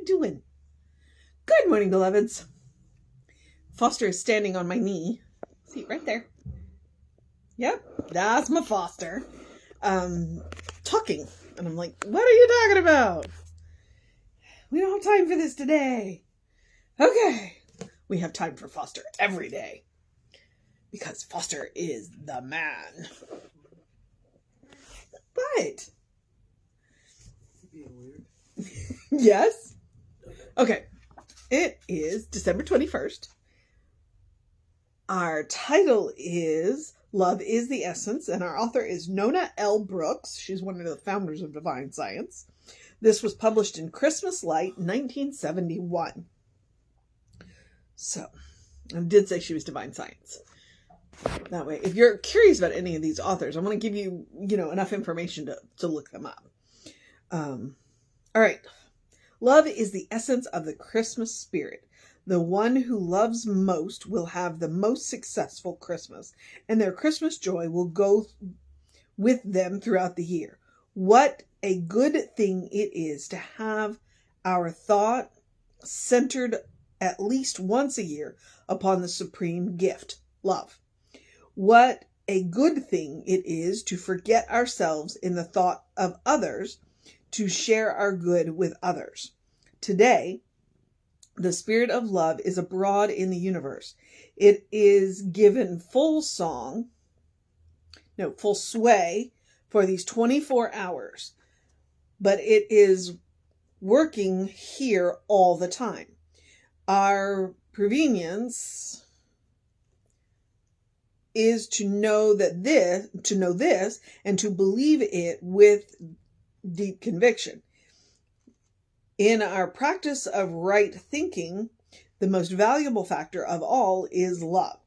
we doing? Good morning, beloveds. Foster is standing on my knee. See, right there. Yep, that's my Foster. Talking. And I'm like, what are you talking about? We don't have time for this today. Okay. We have time for Foster every day. Because Foster is the man. But. Being weird. Yes. Okay. It is December 21st. Our title is Love is the Essence, and our author is Nona L. Brooks. She's one of the founders of Divine Science. This was published in Christmas Light, 1971. So, I did say she was Divine Science. That way, if you're curious about any of these authors, I'm going to give you, enough information to look them up. All right. Love is the essence of the Christmas spirit. The one who loves most will have the most successful Christmas, and their Christmas joy will go with them throughout the year. What a good thing it is to have our thought centered at least once a year upon the supreme gift, love. What a good thing it is to forget ourselves in the thought of others, to share our good with others. Today, the spirit of love is abroad in the universe. It is given full sway for these 24 hours, but it is working here all the time. Our provenience is to know this and to believe it with deep conviction. In our practice of right thinking, the most valuable factor of all is love.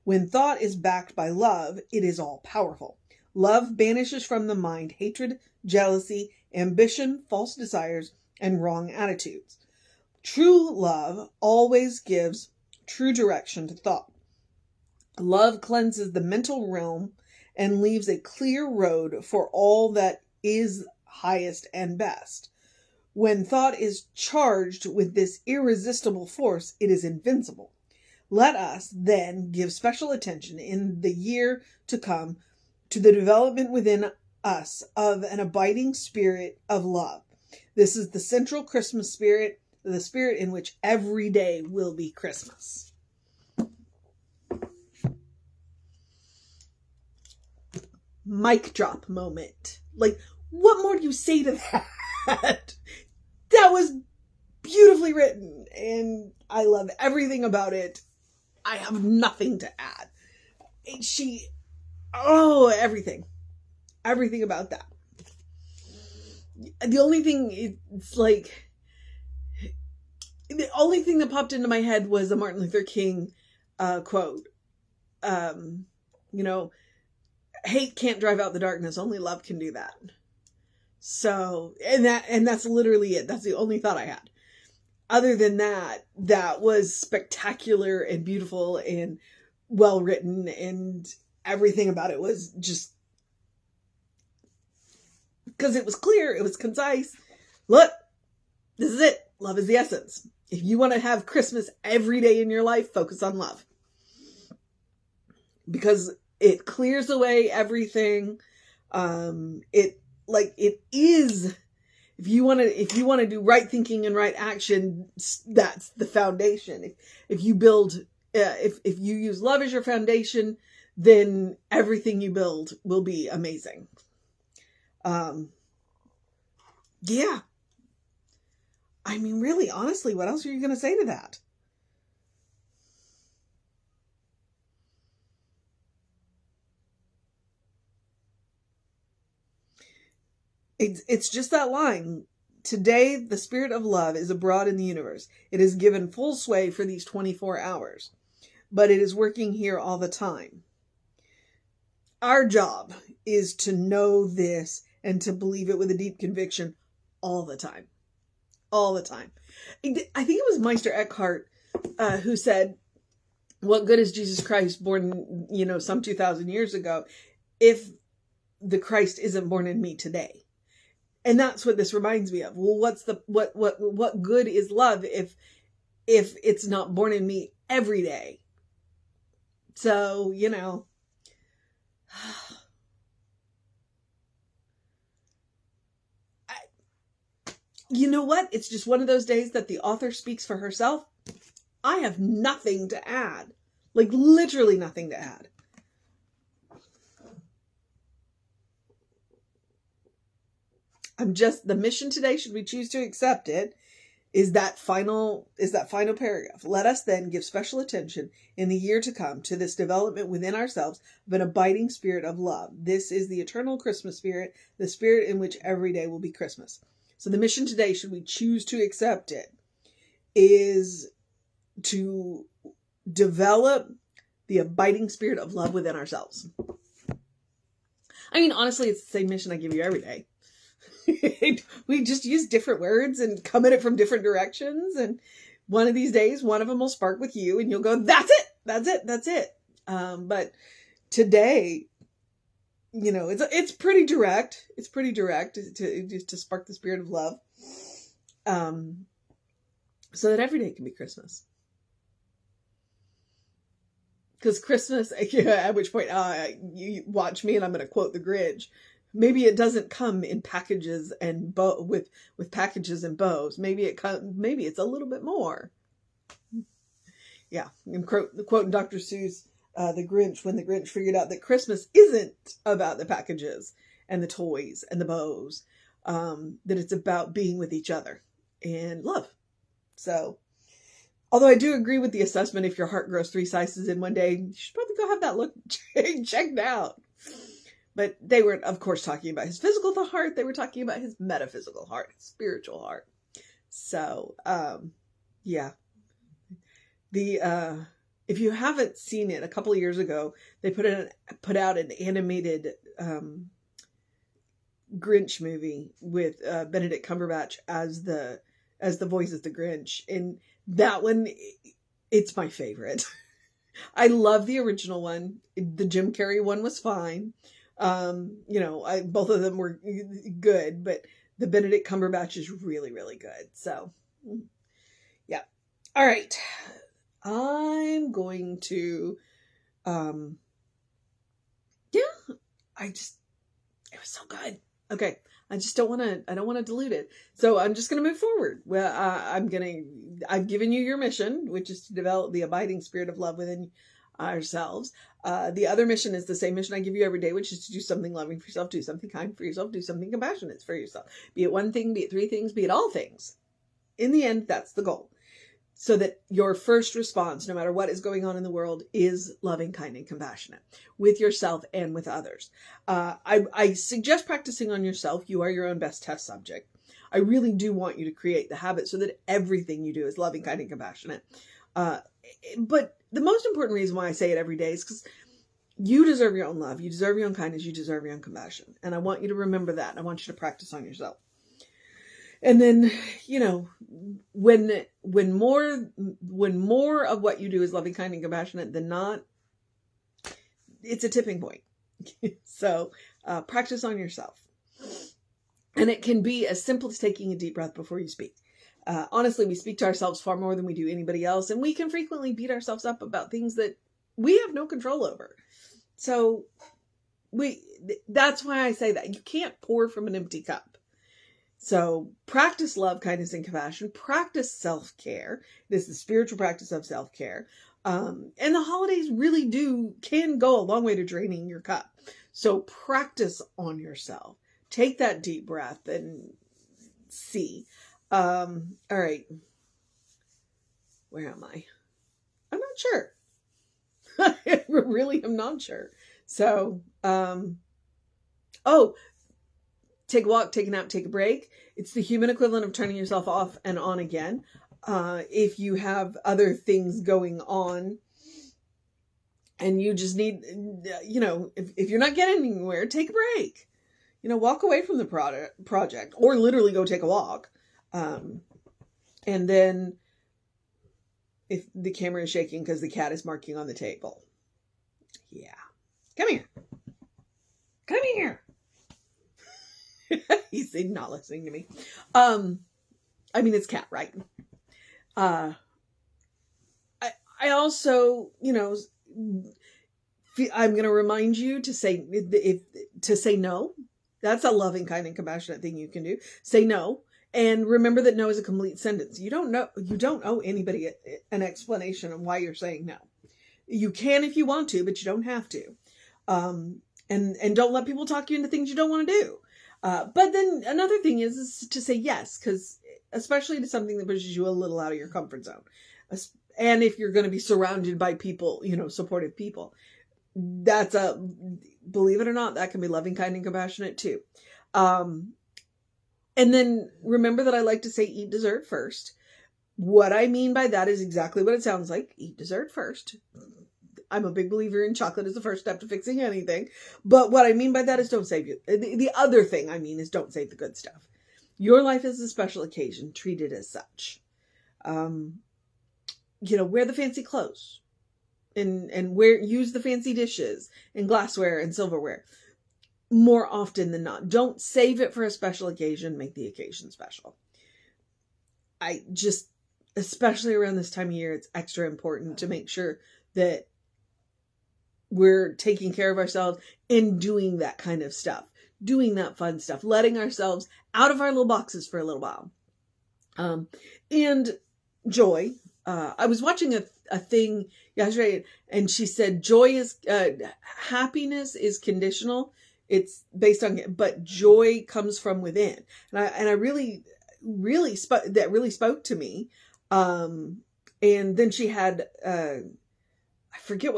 When thought is backed by love, it is all powerful. Love banishes from the mind hatred, jealousy, ambition, false desires, and wrong attitudes. True love always gives true direction to thought. Love cleanses the mental realm and leaves a clear road for all that is highest and best. When thought is charged with this irresistible force, it is invincible. Let us, then, give special attention in the year to come to the development within us of an abiding spirit of love. This is the central Christmas spirit, the spirit in which every day will be Christmas. Mic drop moment. Like, what more do you say to that? That was beautifully written, and I love everything about it. I have nothing to add. Everything. Everything about that. The only thing that popped into my head was a Martin Luther King quote. Hate can't drive out the darkness, only love can do that. So, and that's literally it. That's the only thought I had. Other than that, that was spectacular and beautiful and well written, and everything about it was just, because it was clear, it was concise. Look, this is it. Love is the essence. If you want to have Christmas every day in your life, focus on love. Because it clears away everything. It is, if you want to do right thinking and right action, that's the foundation. If you build, if you use love as your foundation, then everything you build will be amazing. Yeah. I mean, really, honestly, what else are you going to say to that? It's just that line. Today, the spirit of love is abroad in the universe. It is given full sway for these 24 hours, but it is working here all the time. Our job is to know this and to believe it with a deep conviction all the time. All the time. I think it was Meister Eckhart who said, what good is Jesus Christ born, some 2,000 years ago if the Christ isn't born in me today? And that's what this reminds me of. Well, what good is love if it's not born in me every day? So, you know what? It's just one of those days that the author speaks for herself. I have nothing to add. Like, literally nothing to add. The mission today, should we choose to accept it, is that final paragraph. Let us then give special attention in the year to come to this development within ourselves of an abiding spirit of love. This is the eternal Christmas spirit, the spirit in which every day will be Christmas. So the mission today, should we choose to accept it, is to develop the abiding spirit of love within ourselves. I mean, honestly, it's the same mission I give you every day. We just use different words and come at it from different directions. And one of these days, one of them will spark with you and you'll go, that's it. But today, it's pretty direct. It's pretty direct to spark the spirit of love. So that every day can be Christmas. Because Christmas, at which point, you watch me and I'm going to quote the Grinch. Maybe it doesn't come in packages and with packages and bows. Maybe it's a little bit more. Yeah, I'm quoting Dr. Seuss, the Grinch, when the Grinch figured out that Christmas isn't about the packages and the toys and the bows, that it's about being with each other and love. So, although I do agree with the assessment, if your heart grows 3 sizes in one day, you should probably go have that look checked out. But they weren't, of course, talking about his physical heart. They were talking about his metaphysical heart, his spiritual heart. So, yeah. If you haven't seen it, a couple of years ago, they put out an animated Grinch movie with Benedict Cumberbatch as the voice of the Grinch. And that one, it's my favorite. I love the original one. The Jim Carrey one was fine. Both of them were good, but the Benedict Cumberbatch is really, really good. So, yeah. All right. I'm going to, it was so good. Okay. I don't want to dilute it. So I'm just going to move forward. Well, I've given you your mission, which is to develop the abiding spirit of love within ourselves. The other mission is the same mission I give you every day, which is to do something loving for yourself, do something kind for yourself, do something compassionate for yourself. Be it one thing, be it 3 things, be it all things. In the end, that's the goal. So that your first response, no matter what is going on in the world, is loving, kind, and compassionate with yourself and with others. I suggest practicing on yourself. You are your own best test subject. I really do want you to create the habit so that everything you do is loving, kind, and compassionate. But the most important reason why I say it every day is because you deserve your own love. You deserve your own kindness. You deserve your own compassion. And I want you to remember that. I want you to practice on yourself. And then, when more of what you do is loving, kind, and compassionate than not, it's a tipping point. So, practice on yourself. And it can be as simple as taking a deep breath before you speak. Honestly, we speak to ourselves far more than we do anybody else. And we can frequently beat ourselves up about things that we have no control over. So that's why I say that you can't pour from an empty cup. So practice love, kindness, and compassion. Practice self-care. This is the spiritual practice of self-care. And the holidays really can go a long way to draining your cup. So practice on yourself. Take that deep breath and see. All right. Where am I? I'm not sure. I really am not sure. So, take a walk, take a nap, take a break. It's the human equivalent of turning yourself off and on again. If you have other things going on and you just need, if you're not getting anywhere, take a break. Walk away from the project or literally go take a walk. And then if the camera is shaking because the cat is marking on the table. Yeah. Come here. He's not listening to me. I mean, it's cat, right? I also, I'm going to remind you to say no. That's a loving, kind, and compassionate thing you can do. Say no. And remember that no is a complete sentence. You don't owe anybody an explanation of why you're saying no. You can if you want to, but you don't have to. And don't let people talk you into things you don't want to do. But then another thing is to say yes, because especially to something that pushes you a little out of your comfort zone. And if you're going to be surrounded by people, supportive people, believe it or not, that can be loving, kind, and compassionate too. And then remember that I like to say eat dessert first. What I mean by that is exactly what it sounds like. Eat dessert first. I'm a big believer in chocolate as the first step to fixing anything. But what I mean by that is don't save you. The other thing I mean is don't save the good stuff. Your life is a special occasion. Treat it as such. Wear the fancy clothes and use the fancy dishes and glassware and silverware more often than not. Don't save it for a special occasion. Make the occasion special. Especially around this time of year, it's extra important to make sure that we're taking care of ourselves and doing that kind of stuff, doing that fun stuff, letting ourselves out of our little boxes for a little while. And joy. I was watching a thing yesterday, and she said happiness is conditional. It's based on, but joy comes from within. And I really spoke to me. And then she had, I forget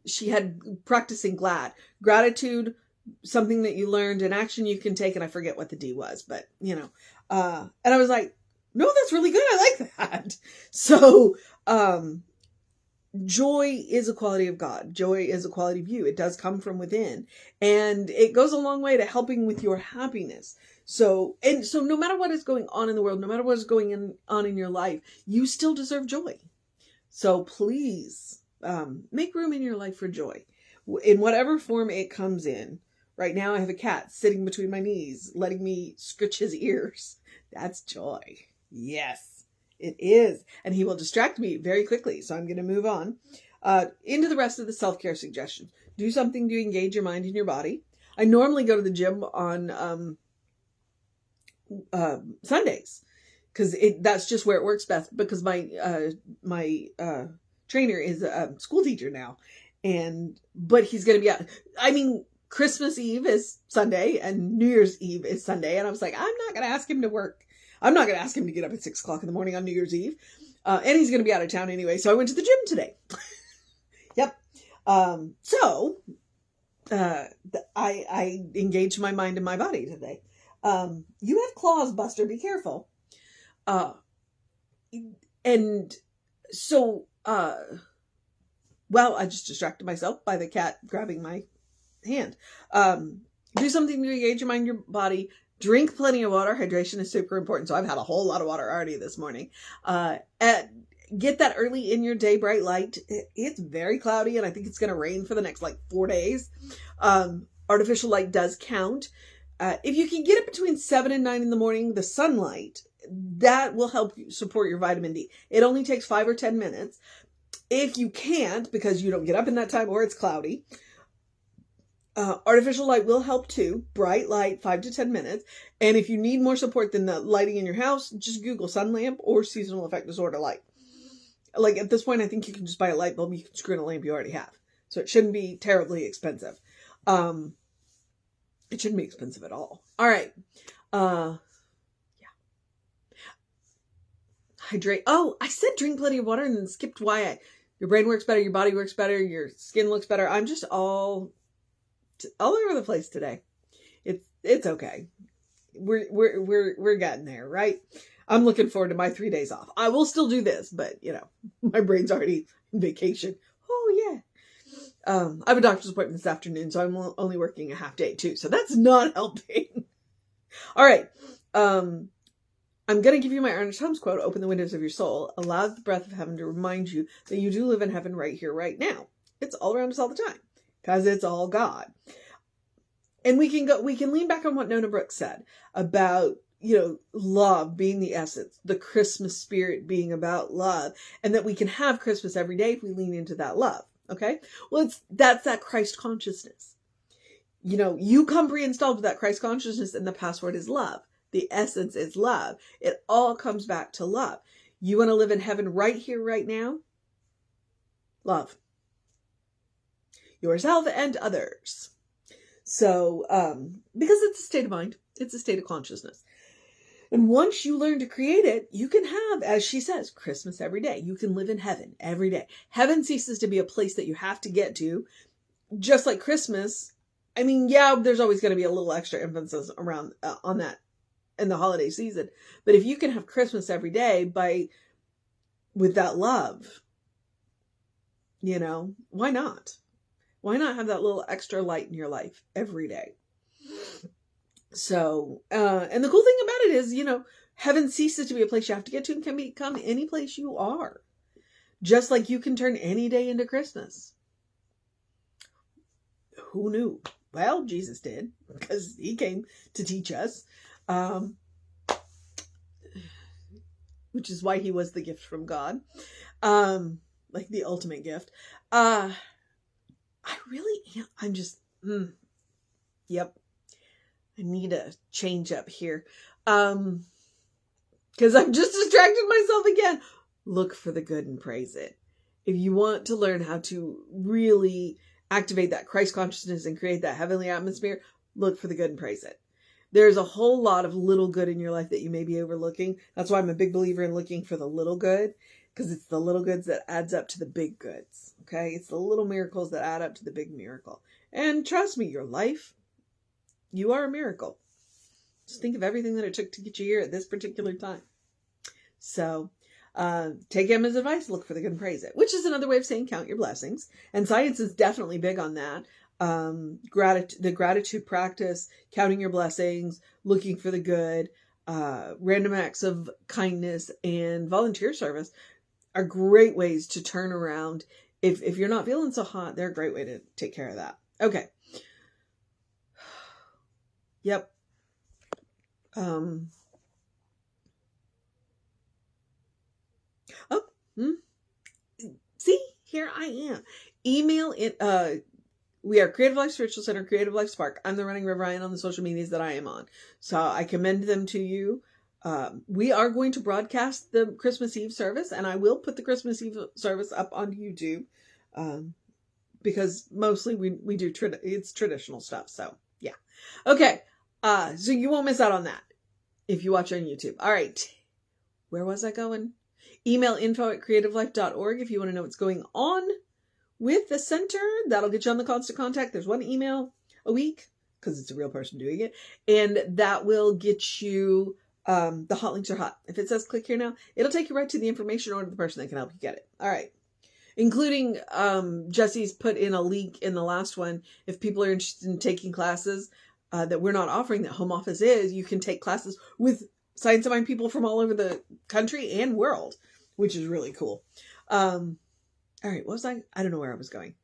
she had practicing gratitude, something that you learned, an action you can take. And I forget what the D was, but and I was like, no, that's really good. I like that. So, joy is a quality of God. Joy is a quality of you. It does come from within, and it goes a long way to helping with your happiness. So no matter what is going on in the world, no matter what is going on in your life, you still deserve joy. So please, make room in your life for joy in whatever form it comes in. Right now I have a cat sitting between my knees, letting me scratch his ears. That's joy. Yes, it is. And he will distract me very quickly. So I'm going to move on into the rest of the self-care suggestions. Do something to engage your mind and your body. I normally go to the gym on Sundays because that's just where it works best, because my trainer is a school teacher now, but he's going to be out. I mean, Christmas Eve is Sunday and New Year's Eve is Sunday. And I was like, I'm not going to ask him to work. I'm not going to ask him to get up at 6:00 in the morning on New Year's Eve. And he's going to be out of town anyway. So I went to the gym today. Yep. I engaged my mind and my body today. You have claws, Buster. Be careful. And so, I just distracted myself by the cat grabbing my hand. Do something to engage your mind, your body. Drink plenty of water. Hydration is super important. So I've had a whole lot of water already this morning. Get that early in your day bright light. It's very cloudy, and I think it's going to rain for the next 4 days. Artificial light does count. If you can get it between 7 and 9 in the morning, the sunlight, that will help you support your vitamin D. It only takes 5 or 10 minutes. If you can't, because you don't get up in that time or it's cloudy, artificial light will help too. Bright light, 5 to 10 minutes. And if you need more support than the lighting in your house, just Google sun lamp or seasonal effect disorder light. At this point, I think you can just buy a light bulb. You can screw in a lamp you already have. So it shouldn't be terribly expensive. It shouldn't be expensive at all. All right. Yeah. Hydrate. Oh, I said drink plenty of water and then skipped why your brain works better, your body works better, your skin looks better. I'm just all over the place today. It's okay. We're getting there, right? I'm looking forward to my 3 days off. I will still do this, but my brain's already on vacation. Oh yeah. I have a doctor's appointment this afternoon, so I'm only working a half day too. So that's not helping. All right. I'm going to give you my Ernest Holmes quote. Open the windows of your soul. Allow the breath of heaven to remind you that you do live in heaven right here, right now. It's all around us all the time because it's all God. And we can lean back on what Nona Brooks said about, love being the essence, the Christmas spirit being about love, and that we can have Christmas every day if we lean into that love. Okay. Well, that's that Christ consciousness. You come pre-installed with that Christ consciousness, and the password is love. The essence is love. It all comes back to love. You want to live in heaven right here, right now? Love yourself and others. So, because it's a state of mind, it's a state of consciousness. And once you learn to create it, you can have, as she says, Christmas every day. You can live in heaven every day. Heaven ceases to be a place that you have to get to, just like Christmas. I mean, yeah, there's always going to be a little extra emphasis around on that in the holiday season. But if you can have Christmas every day with that love, why not? Why not have that little extra light in your life every day? So, and the cool thing about it is, heaven ceases to be a place you have to get to and can become any place you are. Just like you can turn any day into Christmas. Who knew? Well, Jesus did, because he came to teach us, which is why he was the gift from God, like the ultimate gift. I really am. I'm just, yep. I need a change up here. Because I've just distracted myself again. Look for the good and praise it. If you want to learn how to really activate that Christ consciousness and create that heavenly atmosphere, look for the good and praise it. There's a whole lot of little good in your life that you may be overlooking. That's why I'm a big believer in looking for the little good, because it's the little goods that adds up to the big goods. Okay. It's the little miracles that add up to the big miracle. And trust me, your life, you are a miracle. Just think of everything that it took to get you here at this particular time. So, take Emma's advice, look for the good and praise it, which is another way of saying count your blessings. And science is definitely big on that. The gratitude practice, counting your blessings, looking for the good, random acts of kindness, and volunteer service are great ways to turn around. If you're not feeling so hot, they're a great way to take care of that. Okay. Yep. See, here I am. Email it. We are Creative Life Spiritual Center, Creative Life Spark. I'm the running Reverend on the social medias that I am on. So I commend them to you. We are going to broadcast the Christmas Eve service, and I will put the Christmas Eve service up on YouTube. Because mostly we do, it's traditional stuff. So yeah. Okay. So you won't miss out on that if you watch on YouTube. All right. Where was I going? Email info@creativelife.org if you want to know what's going on with the center. That'll get you on the constant contact. There's one email a week because it's a real person doing it. And that will get you, the hot links are hot. If it says click here now, it'll take you right to the information or to the person that can help you get it. All right. Including, Jesse's put in a link in the last one. If people are interested in taking classes, that we're not offering, that home office is, you can take classes with Science of Mind people from all over the country and world, which is really cool. All right, what was I don't know where I was going.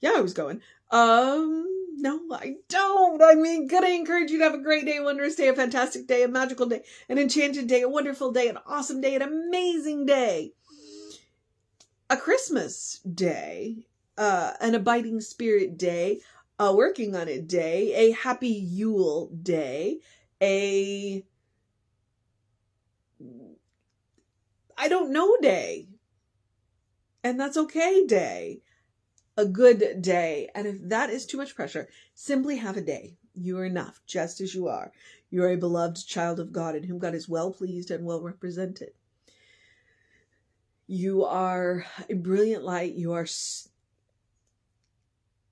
Yeah, I was going. No, I don't. I mean, gonna encourage you to have a great day, a wondrous day, a fantastic day, a magical day, an enchanted day, a wonderful day, an awesome day, an amazing day, a Christmas day, an abiding spirit day, a working on it day, a happy Yule day, a I don't know day. And that's okay day. A good day. And if that is too much pressure, simply have a day. You are enough, just as you are. You are a beloved child of God in whom God is well pleased and well represented. You are a brilliant light. You are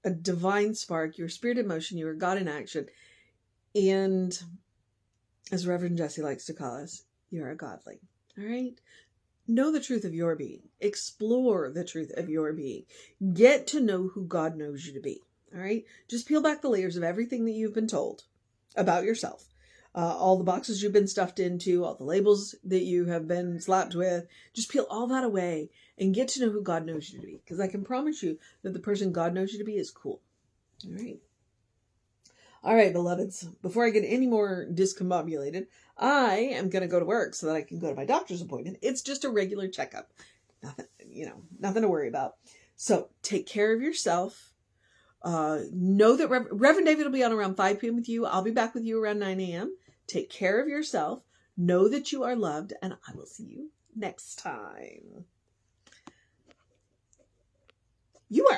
a divine spark. You're spirit in motion. You are God in action. And as Reverend Jesse likes to call us, you are a godling. All right? Know the truth of your being. Explore the truth of your being. Get to know who God knows you to be. All right? Just peel back the layers of everything that you've been told about yourself. All the boxes you've been stuffed into, all the labels that you have been slapped with. Just peel all that away and get to know who God knows you to be. Because I can promise you that the person God knows you to be is cool. All right? All right, beloveds, before I get any more discombobulated, I am going to go to work so that I can go to my doctor's appointment. It's just a regular checkup. Nothing, nothing to worry about. So take care of yourself. Know that Reverend David will be on around 5 p.m. with you. I'll be back with you around 9 a.m. Take care of yourself. Know that you are loved, and I will see you next time. You are